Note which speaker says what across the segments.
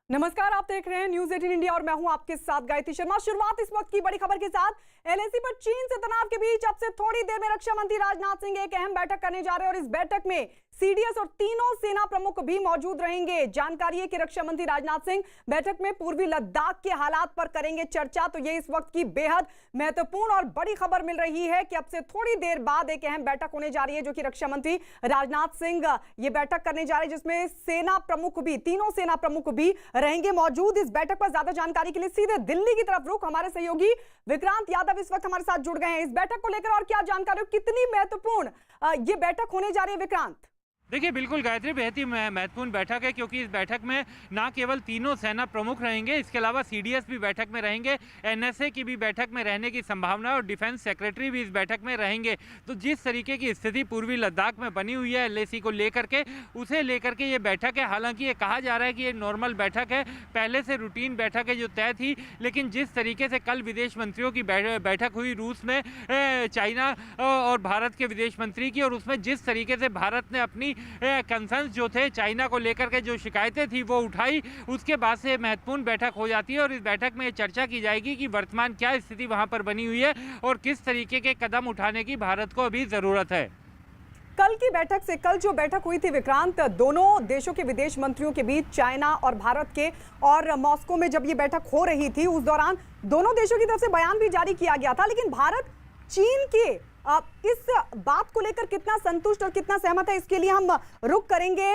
Speaker 1: नमस्कार, आप देख रहे हैं न्यूज 18 इंडिया और मैं हूं आपके साथ गायत्री शर्मा। शुरुआत इस वक्त की बड़ी खबर के साथ। एलएसी पर चीन से तनाव के बीच अब से थोड़ी देर में रक्षा मंत्री राजनाथ सिंह एक अहम बैठक करने जा रहे हैं और इस बैठक में सीडीएस और तीनों सेना प्रमुख भी मौजूद रहेंगे। जानकारी है कि रक्षा मंत्री राजनाथ सिंह बैठक में पूर्वी लद्दाख के हालात पर करेंगे चर्चा। तो ये इस वक्त की बेहद महत्वपूर्ण और बड़ी खबर मिल रही है कि अब से थोड़ी देर बाद एक अहम बैठक होने जा रही है, जो कि रक्षा मंत्री राजनाथ सिंह ये बैठक करने जा रहे हैं, जिसमें सेना प्रमुख भी, तीनों सेना प्रमुख भी रहेंगे मौजूद। इस बैठक पर ज्यादा जानकारी के लिए सीधे दिल्ली की तरफ रुख। हमारे सहयोगी विक्रांत यादव इस वक्त हमारे साथ जुड़ गए हैं। इस बैठक को लेकर और क्या जानकारी, कितनी महत्वपूर्ण ये बैठक होने जा रही है विक्रांत?
Speaker 2: देखिए, बिल्कुल गायत्री, बेहद ही महत्वपूर्ण बैठक है, क्योंकि इस बैठक में ना केवल तीनों सेना प्रमुख रहेंगे, इसके अलावा सीडीएस भी बैठक में रहेंगे, एनएसए की भी बैठक में रहने की संभावना है और डिफेंस सेक्रेटरी भी इस बैठक में रहेंगे। तो जिस तरीके की स्थिति पूर्वी लद्दाख में बनी हुई है एलएसी को लेकर के, उसे लेकर के ये बैठक है। हालांकि ये कहा जा रहा है कि ये नॉर्मल बैठक है, पहले से रूटीन बैठक है जो तय थी, लेकिन जिस तरीके से कल विदेश मंत्रियों की बैठक हुई रूस में चाइना और भारत के विदेश मंत्री की, और उसमें जिस तरीके से भारत ने अपनी कंसर्न्स जो थे चाइना को लेकर के, जो शिकायतें थी वो उठाई, उसके बाद से महत्वपूर्ण बैठक हो जाती है और इस बैठक में चर्चा की जाएगी कि वर्तमान क्या स्थिति वहां पर बनी हुई है और किस तरीके के कदम उठाने की भारत को अभी जरूरत है।
Speaker 1: कल की बैठक से, कल जो बैठक हुई थी विक्रांत, दोनों देशों के विदेश मंत्रियों के बीच, चाइना और भारत के, और मॉस्को में जब ये बैठक हो रही थी उस दौरान दोनों देशों की तरफ से बयान भी जारी किया गया था। लेकिन भारत चीन के इस बात को लेकर कितना संतुष्ट और कितना सहमत है, इसके लिए हम रुक करेंगे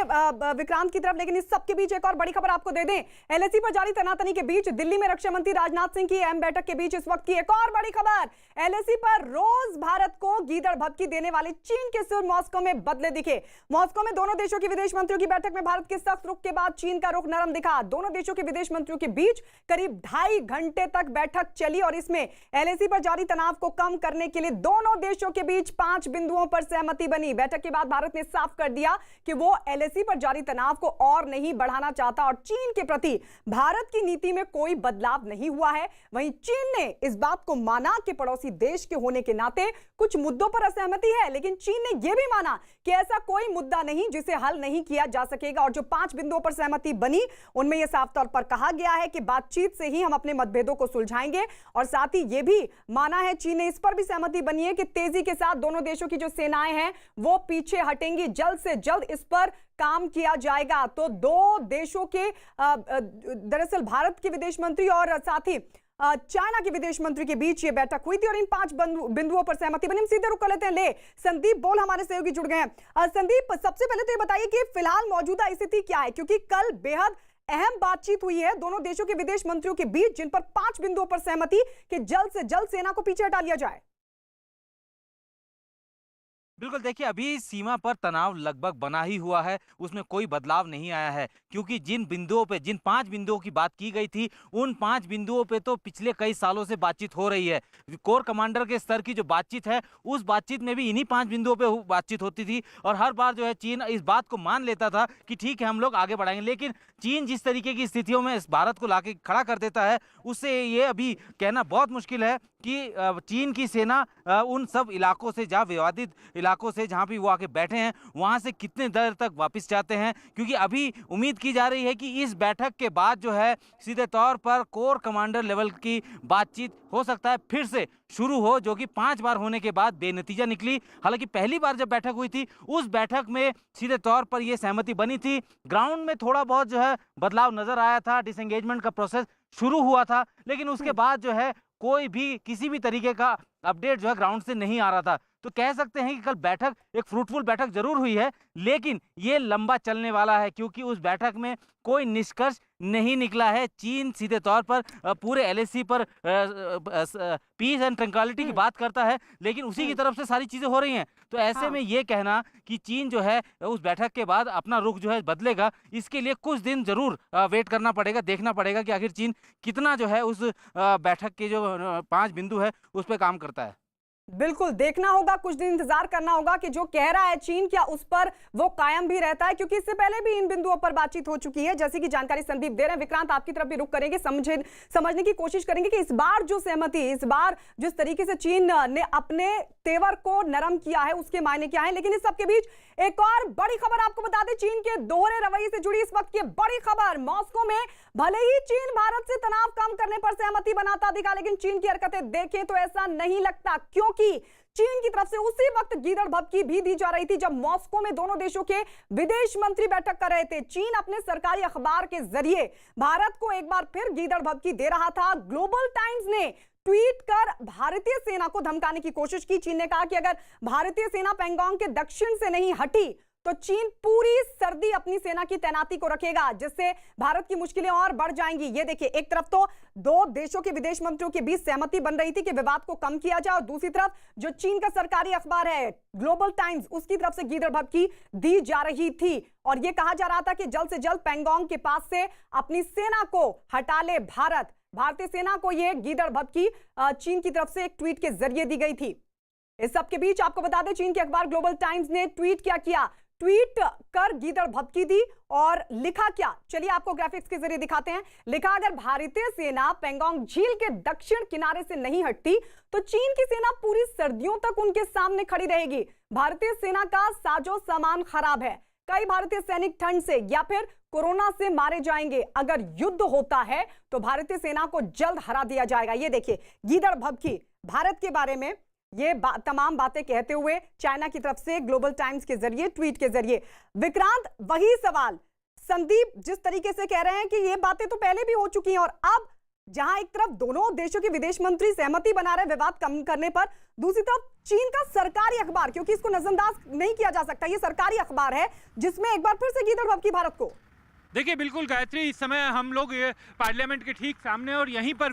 Speaker 1: विक्रांत की तरफ। लेकिन इस सब के बीच एक और बड़ी खबर आपको दे दें। एलएसी पर जारी तनातनी के बीच दिल्ली में रक्षा मंत्री राजनाथ सिंह की अहम बैठक के बीच इस वक्त की एक और बड़ी खबर। एलएसी पर रोज भारत को गीदड़ भभकी देने वाले चीन के सुर मॉस्को में बदले दिखे। मॉस्को में दोनों देशों के विदेश मंत्रियों की बैठक में भारत के सख्त रुख के बाद चीन का रुख नरम दिखा। दोनों देशों के विदेश मंत्रियों के बीच करीब 2.5 घंटे तक बैठक चली और इसमें एलएसी पर जारी तनाव को कम करने के लिए दोनों देशों के बीच 5 बिंदुओं पर सहमति बनी। बैठक के बाद भारत ने साफ कर दिया कि वो एलएसी पर जारी तनाव को और नहीं बढ़ाना चाहता और चीन के प्रति भारत की नीति में कोई बदलाव नहीं हुआ है। वहीं चीन ने इस बात को माना कि पड़ोसी देश के होने के नाते कुछ मुद्दों पर असहमति है, लेकिन चीन ने यह भी माना कि ऐसा कोई मुद्दा नहीं जिसे हल नहीं किया जा सकेगा। और जो 5 बिंदुओं पर सहमति बनी, उनमें यह साफ तौर पर कहा गया है कि बातचीत से ही हम अपने मतभेदों को सुलझाएंगे। और साथ ही यह भी माना है, चीन ने इस पर भी सहमति बनी है कि तेजी के साथ दोनों देशों की जो सेनाएं हैं वो पीछे हटेंगी। जल्द से जल्द इस पर काम किया जाएगा। तो दो देशों के दरअसल भारत के विदेश मंत्री और साथ ही चाइना के विदेश मंत्री के बीच ये बैठक हुई थी और इन 5 बिंदुओं पर सहमति बनी। हम सीधे रुक कर लेते हैं। ले संदीप बोल हमारे सहयोगी जुड़ गए हैं। संदीप, सबसे पहले तो ये बताइए कि फिलहाल मौजूदा स्थिति क्या है, क्योंकि कल बेहद अहम बातचीत हुई है दोनों देशों के विदेश मंत्रियों के बीच, जिन पर 5 बिंदुओं पर सहमति कि जल्द से जल्द सेना को पीछे हटा लिया जाए।
Speaker 3: बिल्कुल, देखिए, अभी सीमा पर तनाव लगभग बना ही हुआ है, उसमें कोई बदलाव नहीं आया है, क्योंकि जिन बिंदुओं पे, जिन 5 बिंदुओं की बात की गई थी, उन 5 बिंदुओं पे तो पिछले कई सालों से बातचीत हो रही है। कोर कमांडर के स्तर की जो बातचीत है, उस बातचीत में भी इन्हीं 5 बिंदुओं पे बातचीत होती थी और हर बार जो है चीन इस बात को मान लेता था कि ठीक है, हम लोग आगे बढ़ाएंगे। लेकिन चीन जिस तरीके की स्थितियों में इस भारत को लाके खड़ा कर देता है, उससे ये अभी कहना बहुत मुश्किल है कि चीन की सेना उन सब इलाकों से, जहाँ विवादित इलाकों से, जहाँ भी वो आके बैठे हैं, वहाँ से कितने देर तक वापस जाते हैं। क्योंकि अभी उम्मीद की जा रही है कि इस बैठक के बाद जो है सीधे तौर पर कोर कमांडर लेवल की बातचीत हो सकता है फिर से शुरू हो, जो कि 5 बार होने के बाद बेनतीजा निकली। हालांकि पहली बार जब बैठक हुई थी, उस बैठक में सीधे तौर पर यह सहमति बनी थी। ग्राउंड में थोड़ा बहुत जो है बदलाव नजर आया था, डिसएंगेजमेंट का प्रोसेस शुरू हुआ था, लेकिन उसके बाद जो है कोई भी किसी भी तरीके का अपडेट जो है ग्राउंड से नहीं आ रहा था। तो कह सकते हैं कि कल बैठक एक फ्रूटफुल बैठक जरूर हुई है, लेकिन ये लंबा चलने वाला है, क्योंकि उस बैठक में कोई निष्कर्ष नहीं निकला है। चीन सीधे तौर पर पूरे एलएसी पर पीस एंड ट्रैंक्विलिटी की बात करता है, लेकिन उसी की तरफ से सारी चीजें हो रही हैं। तो ऐसे में ये कहना कि चीन जो है उस बैठक के बाद अपना रुख जो है बदलेगा, इसके लिए कुछ दिन जरूर वेट करना पड़ेगा, देखना पड़ेगा कि आखिर चीन कितना जो है उस बैठक के जो 5 बिंदु है उस पर काम करता है।
Speaker 1: बिल्कुल देखना होगा, कुछ दिन इंतजार करना होगा कि जो कह रहा है चीन क्या उस पर वो कायम भी रहता है, क्योंकि इससे पहले भी इन बिंदुओं पर बातचीत हो चुकी है, जैसे कि जानकारी संदीप दे रहे हैं। विक्रांत, आपकी तरफ भी रुख करेंगे, समझने की कोशिश करेंगे कि इस बार जो सहमति, इस बार जिस तरीके से चीन ने अपने तेवर को नरम किया है उसके मायने क्या है। लेकिन इस सबके बीच एक और बड़ी खबर आपको बता दें, चीन के दोहरे रवैये से जुड़ी इस वक्त की बड़ी खबर। मॉस्को में भले ही चीन भारत से तनाव कम करने पर सहमति बनाता दिखा, लेकिन चीन की हरकतें देखें तो ऐसा नहीं लगता, क्योंकि चीन की तरफ से उसी वक्त गीदड़ भभकी भी दी जा रही थी जब मॉस्को में दोनों देशों के विदेश मंत्री बैठक कर रहे थे। चीन अपने सरकारी अखबार के जरिए भारत को एक बार फिर गीदड़ भभकी दे रहा था। ग्लोबल टाइम्स ने ट्वीट कर भारतीय सेना को धमकाने की कोशिश की। चीन ने कहा कि अगर भारतीय सेना पैंगोंग के दक्षिण से नहीं हटी तो चीन पूरी सर्दी अपनी सेना की तैनाती को रखेगा, जिससे भारत की मुश्किलें और बढ़ जाएंगी। ये देखिए, एक तरफ तो दो देशों के विदेश मंत्रियों के बीच सहमति बन रही थी कि विवाद को कम किया जाए, और दूसरी तरफ जो चीन का सरकारी अखबार है ग्लोबल टाइम्स, उसकी तरफ से गीदड़ भभकी दी जा रही थी और यह कहा जा रहा था कि जल्द से जल्द पैंगोंग के पास से अपनी सेना को हटा ले भारत। भारतीय सेना को यह गीदड़ भभकी चीन की तरफ से एक ट्वीट के जरिए दी गई थी। इस सबके बीच आपको बता दें, चीन के अखबार ग्लोबल टाइम्स ने ट्वीट क्या किया, ट्वीट कर गीदड़ भभकी दी और लिखा क्या, चलिए आपको ग्राफिक्स के जरिए दिखाते हैं। लिखा, अगर भारतीय सेना पैंगोंग झील के दक्षिण किनारे से नहीं हटती तो चीन की सेना पूरी सर्दियों तक उनके सामने खड़ी रहेगी। भारतीय सेना का साजो सामान खराब है, कई भारतीय सैनिक ठंड से या फिर कोरोना से मारे जाएंगे। अगर युद्ध होता है तो भारतीय सेना को जल्द हरा दिया जाएगा। ये देखिए, गीदड़ भभकी भारत के बारे में ये तमाम बातें कहते हुए चाइना की तरफ से ग्लोबल टाइम्स के जरिए, ट्वीट के जरिए। विक्रांत, वही सवाल संदीप जिस तरीके से कह रहे हैं कि ये बातें तो पहले भी हो चुकी हैं, और अब जहां एक तरफ दोनों देशों के विदेश मंत्री सहमति बना रहे विवाद कम करने पर, दूसरी तरफ चीन का सरकारी अखबार, क्योंकि इसको नजरअंदाज नहीं किया जा सकता, ये सरकारी अखबार है जिसमें एक बार फिर से गीदड़ भभकी भारत को।
Speaker 2: देखिए बिल्कुल गायत्री, इस समय हम लोग ये पार्लियामेंट के ठीक सामने और यहीं पर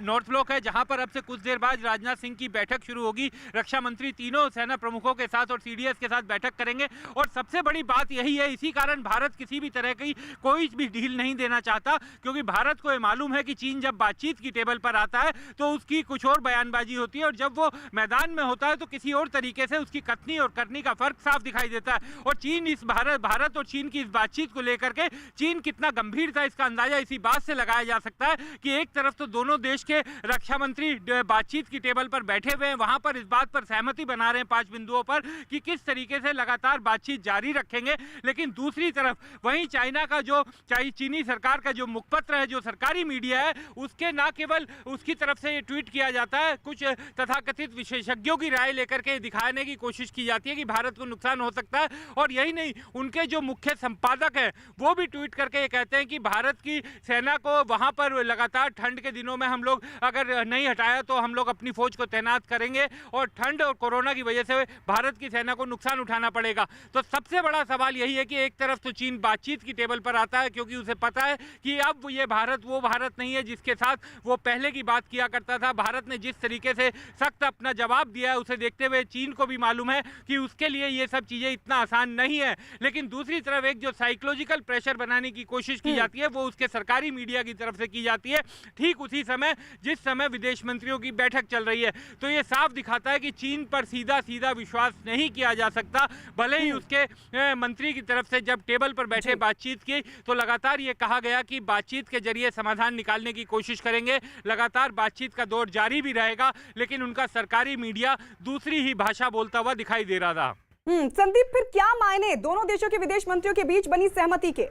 Speaker 2: नॉर्थ ब्लॉक है, जहां पर अब से कुछ देर बाद राजनाथ सिंह की बैठक शुरू होगी। रक्षा मंत्री तीनों सेना प्रमुखों के साथ और सीडीएस के साथ बैठक करेंगे और सबसे बड़ी बात यही है, इसी कारण भारत किसी भी तरह की कोई भी डील नहीं देना चाहता, क्योंकि भारत को ये मालूम है कि चीन जब बातचीत की टेबल पर आता है तो उसकी कुछ और बयानबाजी होती है और जब वो मैदान में होता है तो किसी और तरीके से उसकी कथनी और करनी का फर्क साफ दिखाई देता है। और चीन इस भारत और चीन की इस बातचीत को लेकर के चीन कितना गंभीर था, इसका अंदाजा इसी बात से लगाया जा सकता है कि एक तरफ तो दोनों देश के रक्षा मंत्री बातचीत की टेबल पर बैठे हुए हैं, वहां पर इस बात पर सहमति बना रहे हैं 5 बिंदुओं पर कि किस तरीके से लगातार बातचीत जारी रखेंगे। लेकिन दूसरी तरफ वहीं चाइना का जो चीनी सरकार का जो मुखपत्र है, जो सरकारी मीडिया है, उसके न केवल उसकी तरफ से ये ट्वीट किया जाता है, कुछ तथाकथित विशेषज्ञों की राय लेकर के दिखाने की कोशिश की जाती है कि भारत को नुकसान हो सकता है। और यही नहीं, उनके जो मुख्य संपादक है वो भी ट्वीट करके ये कहते हैं कि भारत की सेना को वहां पर लगातार ठंड के दिनों में हम लोग अगर नहीं हटाया तो हम लोग अपनी फौज को तैनात करेंगे और ठंड और कोरोना की वजह से भारत की सेना को नुकसान उठाना पड़ेगा। तो सबसे बड़ा सवाल यही है कि एक तरफ तो चीन बातचीत की टेबल पर आता है क्योंकि उसे पता है कि अब ये भारत वो भारत नहीं है जिसके साथ वो पहले की बात किया करता था। भारत ने जिस तरीके से सख्त अपना जवाब दिया है उसे देखते हुए चीन को भी मालूम है कि उसके लिए ये सब चीजें इतना आसान नहीं है। लेकिन दूसरी तरफ एक जो साइकोलॉजिकल प्रेशर बनाने की कोशिश की जाती है वो उसके सरकारी मीडिया की तरफ से की जाती है, ठीक उसी समय जिस समय विदेश मंत्रियों की बैठक चल रही है। तो ये साफ दिखाता है कि चीन पर सीधा सीधा विश्वास नहीं किया जा सकता। भले ही उसके मंत्री की तरफ से जब टेबल पर बैठे बातचीत की तो लगातार ये कहा गया कि बातचीत के जरिए समाधान निकालने की कोशिश करेंगे, लगातार बातचीत का दौर जारी भी रहेगा, लेकिन उनका सरकारी मीडिया दूसरी ही भाषा बोलता हुआ दिखाई दे रहा था।
Speaker 1: संदीप, फिर क्या मायने दोनों देशों के विदेश मंत्रियों के बीच बनी सहमति के?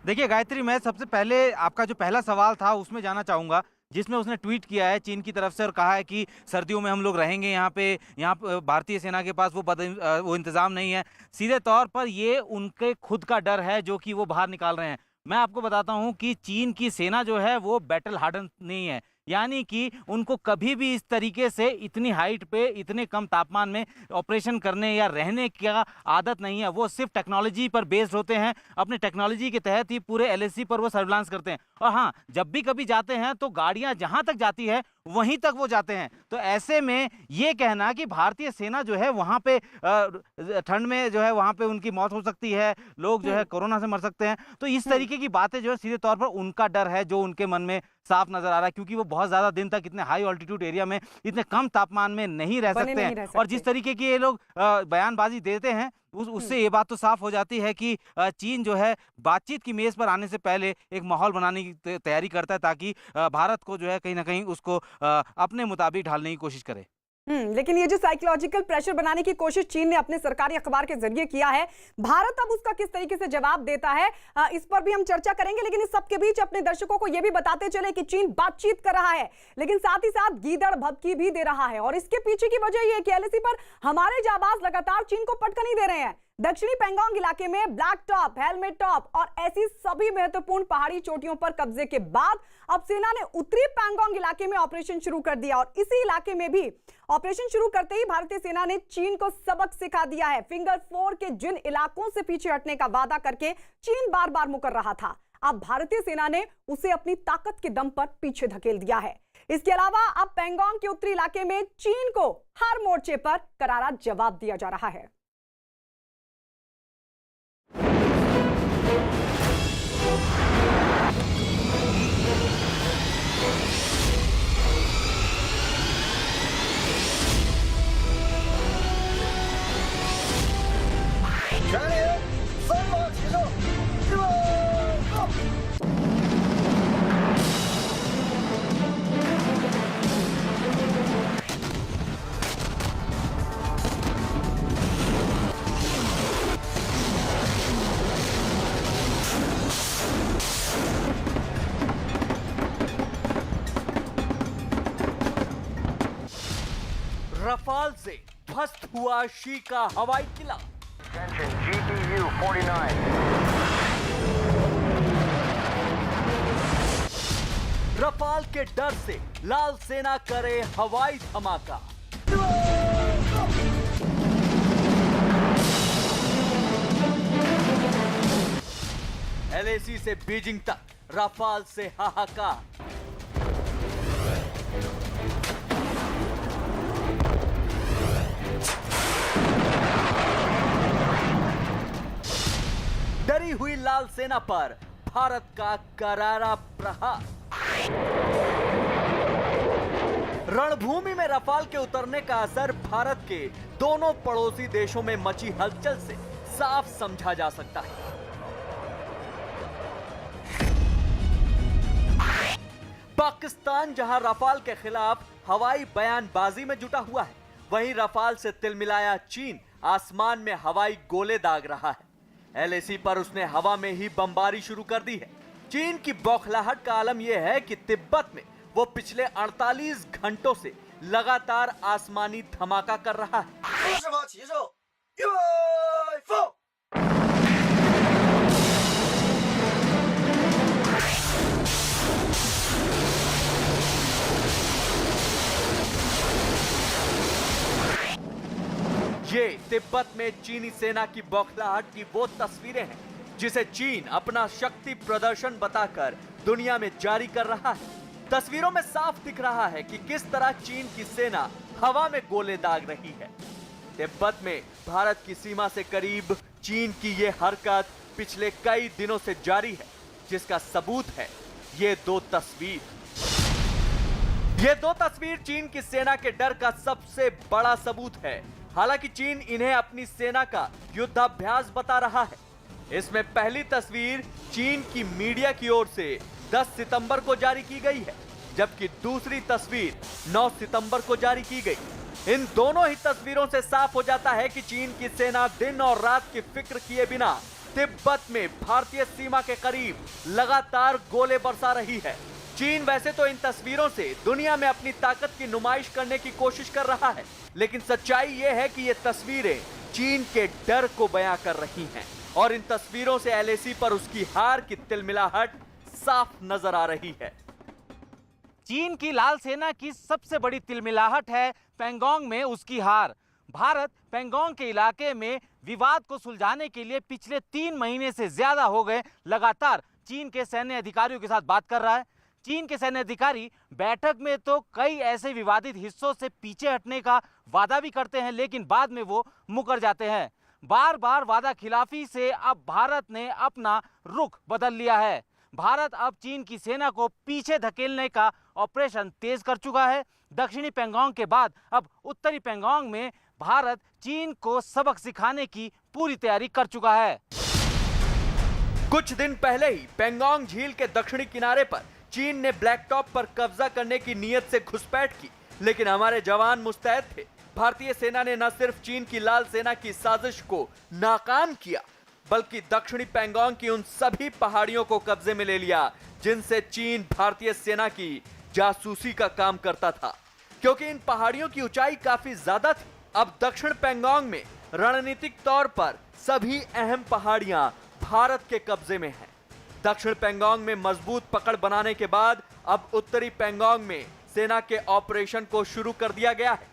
Speaker 3: देखिए गायत्री, मैं सबसे पहले आपका जो पहला सवाल था उसमें जाना चाहूँगा, जिसमें उसने ट्वीट किया है चीन की तरफ से और कहा है कि सर्दियों में हम लोग रहेंगे यहाँ भारतीय सेना के पास वो इंतज़ाम नहीं है। सीधे तौर पर ये उनके खुद का डर है जो कि वो बाहर निकाल रहे हैं। मैं आपको बताता हूँ कि चीन की सेना जो है वो बैटल हार्डन नहीं है, यानी कि उनको कभी भी इस तरीके से इतनी हाइट पे इतने कम तापमान में ऑपरेशन करने या रहने का आदत नहीं है। वो सिर्फ टेक्नोलॉजी पर बेस्ड होते हैं, अपने टेक्नोलॉजी के तहत ही पूरे एलएसी पर वो सर्विलांस करते हैं। और हाँ, जब भी कभी जाते हैं तो गाड़ियां जहां तक जाती है वहीं तक वो जाते हैं। तो ऐसे में ये कहना कि भारतीय सेना जो है वहां पे ठंड में जो है वहां पे उनकी मौत हो सकती है, लोग जो है कोरोना से मर सकते हैं, तो इस तरीके की बातें जो है सीधे तौर पर उनका डर है जो उनके मन में साफ नजर आ रहा है, क्योंकि वो बहुत ज्यादा दिन तक इतने हाई ऑल्टीट्यूड एरिया में इतने कम तापमान में नहीं रह सकते हैं। और जिस तरीके की ये लोग बयानबाजी देते हैं उससे ये बात तो साफ हो जाती है कि चीन जो है बातचीत की मेज पर आने से पहले एक माहौल बनाने की तैयारी करता है ताकि भारत को जो है कहीं ना कहीं उसको अपने मुताबिक ढालने की कोशिश करे।
Speaker 1: लेकिन ये जो साइकोलॉजिकल प्रेशर बनाने की कोशिश चीन ने अपने सरकारी अखबार के जरिए किया है, भारत अब उसका किस तरीके से जवाब देता है, इस पर भी हम चर्चा करेंगे। लेकिन इस सब के बीच अपने दर्शकों को यह भी बताते चले कि चीन बातचीत कर रहा है, लेकिन साथ ही साथ गीदड़ भभकी भी दे रहा है। और इसके पीछे की वजह यह है कि एलएसी पर हमारे जाबाज लगातार चीन को पटका नहीं दे रहे हैं। दक्षिणी पैंगोंग इलाके में ब्लैक टॉप, हेलमेट टॉप और ऐसी सभी महत्वपूर्ण पहाड़ी चोटियों पर कब्जे के बाद अब सेना ने उत्तरी पैंगोंग इलाके में ऑपरेशन शुरू कर दिया। और इसी इलाके में भी ऑपरेशन शुरू करते ही भारतीय सेना ने चीन को सबक सिखा दिया है। फिंगर 4 के जिन इलाकों से पीछे हटने का वादा करके चीन बार बार मुकर रहा था, अब भारतीय सेना ने उसे अपनी ताकत के दम पर पीछे धकेल दिया है। इसके अलावा अब पैंगोंग के उत्तरी इलाके में चीन को हर मोर्चे पर करारा जवाब दिया जा रहा है।
Speaker 4: रफाल से ध्वस्त हुआ शी का हवाई किला।
Speaker 5: GTU 49.
Speaker 4: रफाल के डर से लाल सेना करे हवाई धमाका। एलएसी से बीजिंग तक रफाल से हाहाकार। डरी हुई लाल सेना पर भारत का करारा प्रहार। रणभूमि में रफाल के उतरने का असर भारत के दोनों पड़ोसी देशों में मची हलचल से साफ समझा जा सकता है। पाकिस्तान जहां रफाल के खिलाफ हवाई बयानबाजी में जुटा हुआ है, वहीं रफाल से तिलमिलाया चीन आसमान में हवाई गोले दाग रहा है। एलएसी पर उसने हवा में ही बमबारी शुरू कर दी है। चीन की बौखलाहट का आलम यह है कि तिब्बत में वो पिछले 48 घंटों से लगातार आसमानी धमाका कर रहा है। ये तिब्बत में चीनी सेना की बौखलाहट की वो तस्वीरें हैं जिसे चीन अपना शक्ति प्रदर्शन बताकर दुनिया में जारी कर रहा है। तस्वीरों में साफ दिख रहा है कि किस तरह चीन की सेना हवा में गोले दाग रही है। तिब्बत में भारत की सीमा से करीब चीन की ये हरकत पिछले कई दिनों से जारी है, जिसका सबूत है ये दो तस्वीर। ये दो तस्वीर चीन की सेना के डर का सबसे बड़ा सबूत है। हालांकि चीन इन्हें अपनी सेना का युद्धाभ्यास बता रहा है। इसमें पहली तस्वीर चीन की मीडिया की ओर से 10 सितंबर को जारी की गई है, जबकि दूसरी तस्वीर 9 सितंबर को जारी की गई। इन दोनों ही तस्वीरों से साफ हो जाता है कि चीन की सेना दिन और रात की फिक्र किए बिना तिब्बत में भारतीय सीमा के करीब लगातार गोले बरसा रही है। चीन वैसे तो इन तस्वीरों से दुनिया में अपनी ताकत की नुमाइश करने की कोशिश कर रहा है, लेकिन सच्चाई यह है कि ये तस्वीरें चीन के डर को बयां कर रही हैं और इन तस्वीरों से एलएसी पर उसकी हार की तिलमिलाहट साफ नजर आ रही है।
Speaker 3: चीन की लाल सेना की सबसे बड़ी तिलमिलाहट है पैंगोंग में उसकी हार। भारत पैंगोंग के इलाके में विवाद को सुलझाने के लिए पिछले 3 महीने से ज्यादा हो गए लगातार चीन के सैन्य अधिकारियों के साथ बात कर रहा है। चीन के सैन्य अधिकारी बैठक में तो कई ऐसे विवादित हिस्सों से पीछे हटने का वादा भी करते हैं, लेकिन बाद में वो मुकर जाते हैं। बार बार वादा खिलाफी से अब भारत ने अपना रुख बदल लिया है। भारत अब चीन की सेना को पीछे धकेलने का ऑपरेशन तेज कर चुका है। दक्षिणी पैंगोंग के बाद अब उत्तरी पैंगोंग में भारत चीन को सबक सिखाने की पूरी तैयारी कर चुका है।
Speaker 4: कुछ दिन पहले ही पैंगोंग झील के दक्षिणी किनारे पर चीन ने ब्लैक टॉप पर कब्जा करने की नीयत से घुसपैठ की, लेकिन हमारे जवान मुस्तैद थे। भारतीय सेना ने न सिर्फ चीन की लाल सेना की साजिश को नाकाम किया, बल्कि दक्षिणी पैंगोंग की उन सभी पहाड़ियों को कब्जे में ले लिया जिनसे चीन भारतीय सेना की जासूसी का काम करता था, क्योंकि इन पहाड़ियों की ऊंचाई काफी ज्यादा थी। अब दक्षिण पैंगोंग में रणनीतिक तौर पर सभी अहम पहाड़ियां भारत के कब्जे में हैं। दक्षिण पैंगोंग में मजबूत पकड़ बनाने के बाद अब उत्तरी पैंगोंग में सेना के ऑपरेशन को शुरू कर दिया गया है।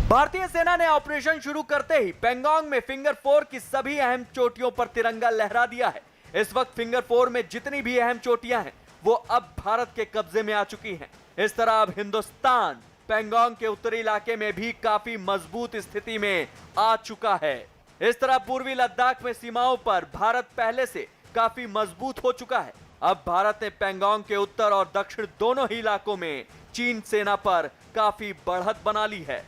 Speaker 4: भारतीय सेना ने ऑपरेशन शुरू करते ही पैंगोंग में फिंगर 4 की सभी अहम चोटियों पर तिरंगा लहरा दिया है। इस वक्त फिंगर 4 में जितनी भी अहम चोटियां हैं वो अब भारत के कब्जे में आ चुकी हैं। इस तरह अब हिंदुस्तान पैंगोंग के उत्तरी इलाके में भी काफी मजबूत स्थिति में आ चुका है। इस तरह पूर्वी लद्दाख में सीमाओं पर भारत पहले से काफी मजबूत हो चुका है। अब भारत ने पैंगोंग के उत्तर और दक्षिण दोनों ही इलाकों में चीन सेना पर काफी बढ़त बना ली है।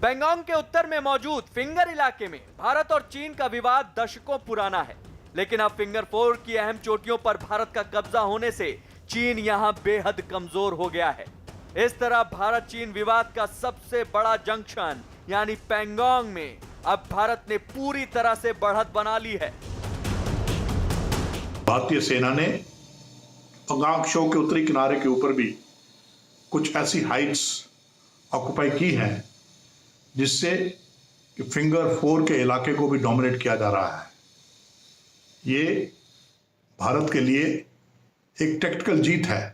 Speaker 4: पैंगोंग के उत्तर में मौजूद फिंगर इलाके में भारत और चीन का विवाद दशकों पुराना है, लेकिन अब फिंगर 4 की अहम चोटियों पर भारत का कब्जा होने से चीन यहां बेहद कमजोर हो गया है। इस तरह भारत चीन विवाद का सबसे बड़ा जंक्शन यानी पैंगोंग में अब भारत ने पूरी तरह से बढ़त बना ली है।
Speaker 6: भारतीय सेना ने पैंगोंग शो के उत्तरी किनारे के ऊपर भी कुछ ऐसी हाइट्स ऑक्युपाई की हैं जिससे कि फिंगर 4 के इलाके को भी डोमिनेट किया जा रहा है। ये भारत के लिए एक टैक्टिकल जीत है।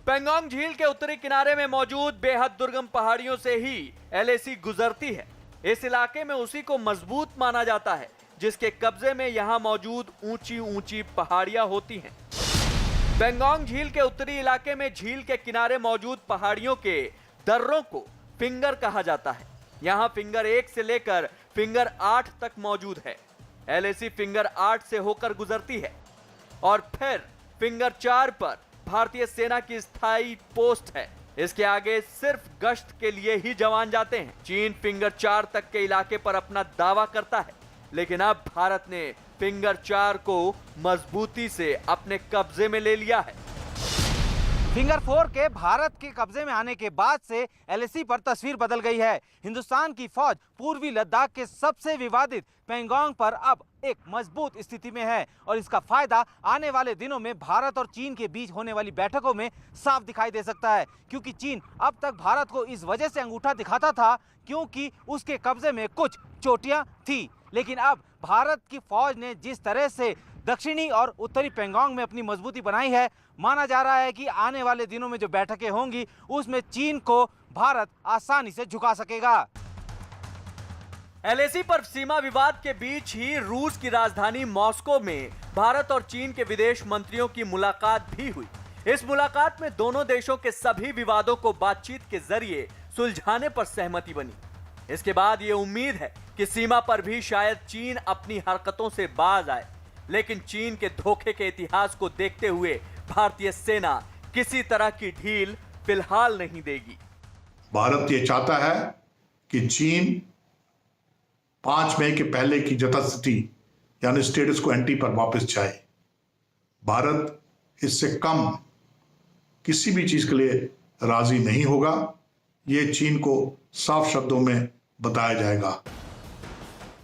Speaker 4: पैंगोंग झील के उत्तरी किनारे में मौजूद बेहद दुर्गम पहाड़ियों से ही LAC गुजरती है। इस इलाके में उसी को मजबूत माना जाता है जिसके कब्जे में यहां मौजूद ऊंची ऊंची पहाड़ियां होती हैं। पैंगोंग झील के उत्तरी इलाके में झील के किनारे मौजूद पहाड़ियों के दर्रों को फिंगर कहा जाता है। यहां फिंगर 1 से लेकर फिंगर 8 तक मौजूद है। LAC फिंगर 8 से होकर गुजरती है और फिर फिंगर 4 पर भारतीय सेना की स्थायी पोस्ट है। इसके आगे सिर्फ गश्त के लिए ही जवान जाते हैं। चीन फिंगर 4 तक के इलाके पर अपना दावा करता है, लेकिन अब भारत ने फिंगर 4 को मजबूती से अपने कब्जे में ले लिया है।
Speaker 3: फिंगर 4 के भारत के कब्जे में आने के बाद से LAC पर तस्वीर बदल गई है। हिंदुस्तान की फौज पूर्वी लद्दाख के सबसे विवादित पैंगोंग पर अब एक मजबूत स्थिति में है और इसका फायदा आने वाले दिनों में भारत और चीन के बीच होने वाली बैठकों में साफ दिखाई दे सकता है, क्योंकि चीन अब तक भारत को इस वजह से अंगूठा दिखाता था क्योंकि उसके कब्जे में कुछ चोटियां थी, लेकिन अब भारत की फौज ने जिस तरह से दक्षिणी और उत्तरी पैंगोंग में अपनी मजबूती बनाई है, माना जा रहा है कि आने वाले दिनों में जो बैठकें होंगी उसमें चीन को भारत आसानी से झुका सकेगा।
Speaker 4: LAC पर सीमा विवाद के बीच ही रूस की राजधानी मॉस्को में भारत और चीन के विदेश मंत्रियों की मुलाकात भी हुई। इस मुलाकात में दोनों देशों के सभी विवादों को बातचीत के जरिए सुलझाने पर सहमति बनी। इसके बाद ये उम्मीद है कि सीमा पर भी शायद चीन अपनी हरकतों से बाज आए, लेकिन चीन के धोखे के इतिहास को देखते हुए भारतीय सेना किसी तरह की ढील फिलहाल नहीं देगी।
Speaker 6: भारत ये चाहता है कि चीन 5 मई के पहले की यथास्थिति यानी स्टेटस को एंटी पर वापस जाए। भारत इससे कम किसी भी चीज के लिए राजी नहीं होगा। ये चीन को साफ शब्दों में बताया जाएगा।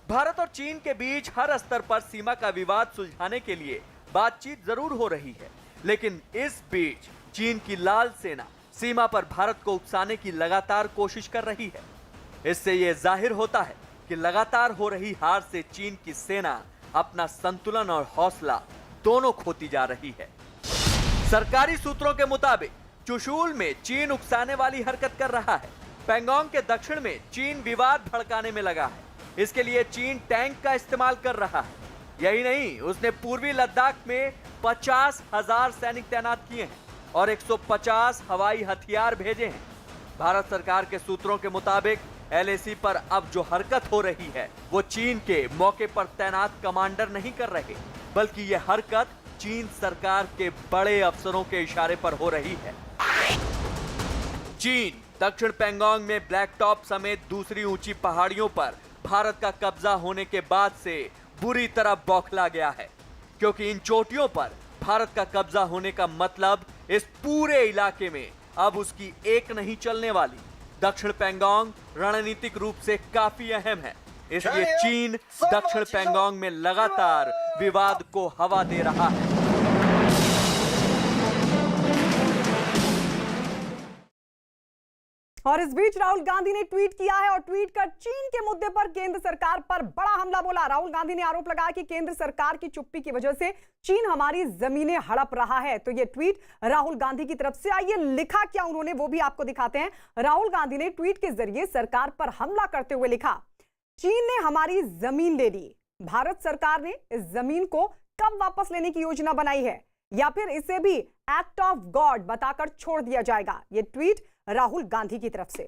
Speaker 4: भारत और चीन के बीच हर स्तर पर सीमा का विवाद सुलझाने के लिए बातचीत जरूर हो रही है, लेकिन इस बीच चीन की लाल सेना सीमा पर भारत को उकसाने की लगातार कोशिश कर रही है। इससे यह जाहिर होता है कि लगातार हो रही हार से चीन की सेना अपना संतुलन और हौसला दोनों खोती जा रही है। सरकारी सूत्रों के मुताबिक चुशूल में चीन उकसाने वाली हरकत कर रहा है। पैंगोंग के दक्षिण में चीन विवाद भड़काने में लगा है। इसके लिए चीन टैंक का इस्तेमाल कर रहा है। यही नहीं, उसने पूर्वी लद्दाख में 50,000 सैनिक तैनात किए हैं और 150 हवाई हथियार भेजे हैं। भारत सरकार के सूत्रों के मुताबिक LAC पर अब जो हरकत हो रही है वो चीन के मौके पर तैनात कमांडर नहीं कर रहे, बल्कि ये हरकत चीन सरकार के बड़े अफसरों के इशारे पर हो रही है। चीन दक्षिण पैंगोंग में ब्लैक टॉप समेत दूसरी ऊंची पहाड़ियों पर भारत का कब्जा होने के बाद से बुरी तरह बौखला गया है, क्योंकि इन चोटियों पर भारत का कब्जा होने का मतलब इस पूरे इलाके में अब उसकी एक नहीं चलने वाली। दक्षिण पैंगोंग रणनीतिक रूप से काफी अहम है, इसलिए चीन दक्षिण पैंगोंग में लगातार विवाद को हवा दे रहा है।
Speaker 1: और इस बीच राहुल गांधी ने ट्वीट किया है और ट्वीट कर चीन के मुद्दे पर केंद्र सरकार पर बड़ा हमला बोला। राहुल गांधी ने आरोप लगाया कि केंद्र सरकार की चुप्पी की वजह से चीन हमारी जमीनें हड़प रहा है। तो ये ट्वीट राहुल गांधी की तरफ से आइए लिखा क्या उन्होंने वो भी आपको दिखाते हैं। राहुल गांधी ने ट्वीट के जरिए सरकार पर हमला करते हुए लिखा, चीन ने हमारी जमीन ले ली, भारत सरकार ने इस जमीन को कब वापस लेने की योजना बनाई है या फिर इसे भी एक्ट ऑफ गॉड बताकर छोड़ दिया जाएगा। ये ट्वीट राहुल गांधी की तरफ से।